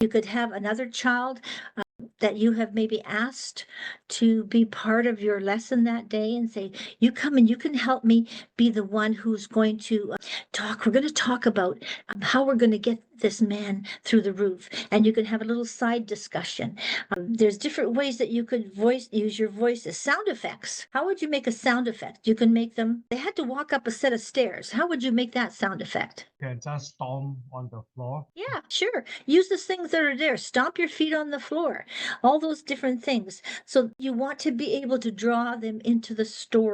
You could have another child that you have maybe asked to be part of your lesson that day and say, you come and you can help me be the one who's going to talk. We're going to talk about how we're going to get this man through the roof. And you can have a little side discussion. There's different ways that you could use your voice as sound effects. How would you make a sound effect? You can make them, they had to walk up a set of stairs. How would you make that sound effect? Can just stomp on the floor. Yeah, sure. Use the things that are there. Stomp your feet on the floor. All those different things. So you want to be able to draw them into the story.